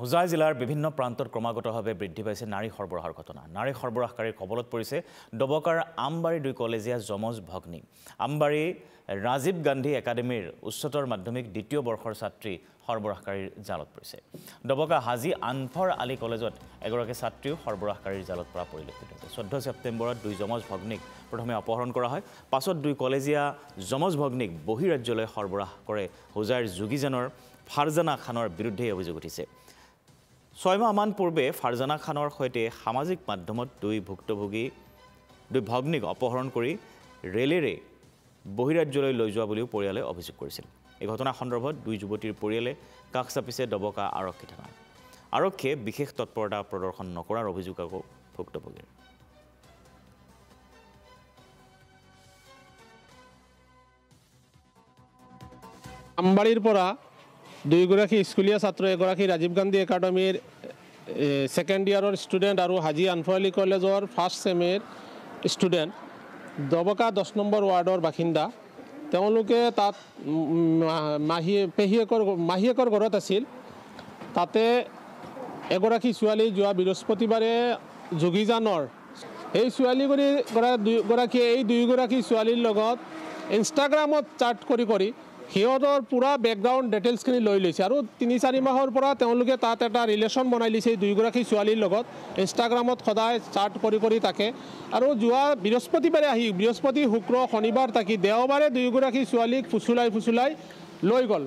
হোজাই জিলাৰ বিভিন্ন প্ৰান্তত ক্ৰমাগতভাৱে বৃদ্ধি পাইছে নাৰী সৰবৰাহৰ ঘটনা। নাৰী সৰবৰাহকাৰীৰ কবলত পৰিছে ডবকাৰ আমবাৰী 2 কলেজীয়া যমজ ভগ্নী। আমবাৰী ৰাজীৱ গান্ধী একাডেমীৰ উচ্চতৰ মাধ্যমিক 2য় বৰ্ষৰ ছাত্ৰী সৰবৰাহকাৰীৰ জালত পৰিছে। ডবকা হাজি আনফৰ আলী কলেজত এগৰাকী ছাত্ৰীও সৰবৰাহকাৰীৰ জালত পৰা পৰিলক্ষিত হৈছে। 14 ছেপ্টেম্বৰত 2 যমজ ভগ্নীক প্ৰথমে অপহৰণ কৰা হয়। পাছত 2 কলেজীয়া যমজ ভগ্নীক বহিৰাজ্যলৈ সৰবৰাহ কৰে হোজাইৰ যোগীজানৰ ফাৰজানা খানৰ বিৰুদ্ধে অভিযোগ উঠিছে। 6 মাহমান পূৰ্বে ফাৰজানা খানৰ সৈতে সামাজিক মাধ্যমত 2 ভগ্নীক অপহৰণ কৰি ৰেলেৰে বহিৰাজ্যলৈ লৈ যোৱা বুলিও পৰিয়ালে অভিযোগ কৰিছিল। এই ঘটনা সন্দৰ্ভত 2 যুৱতীৰ পৰিয়ালে কাষ চাপিছে ডবকা আৰক্ষী থানাত। আৰক্ষীয়ে বিশেষ তৎপৰতা প্ৰদৰ্শন নকৰাৰ অভিযোগ আকৌ ভুক্তভোগীৰ। আমবাৰীৰ পৰা 2গৰাকী স্কুলীয়া ছাত্ৰ, এগৰাকী ৰাজীৱ গান্ধী একাডেমীৰ ছেকেণ্ড ইয়াৰৰ ষ্টুডেণ্ট আৰু হাজি আনফৰ আলী কলেজৰ ফাৰ্ষ্ট ছেমিৰ ষ্টুডেণ্ট, ডবকা 10 নম্বৰ ৱাৰ্ডৰ বাসিন্দা। তেওঁলোকে তাত মাহীয়েকৰ ঘৰত আছিল। তাতে এগৰাকী ছোৱালী যোৱা বৃহস্পতিবাৰে যোগীজানৰ এই ছোৱালীগৰাকীয়ে এই 2গৰাকী ছোৱালীৰ লগত ইনষ্টাগ্ৰামত চাট কৰি সিহঁতৰ পূৰা বেকগ্ৰাউণ্ড ডিটেইলছখিনি লৈ লৈছে আৰু 3-4 মাহৰ পৰা তেওঁলোকে তাত এটা ৰিলেশ্যন বনাই লৈছে 2গৰাকী ছোৱালীৰ লগত। ইনষ্টাগ্ৰামত সদায় চাট কৰি থাকে আৰু যোৱা বৃহস্পতিবাৰে আহি বৃহস্পতি, শুক্ৰ, শনিবাৰ থাকি দেওবাৰে 2গৰাকী ছোৱালীক ফুচুলাই লৈ গ'ল।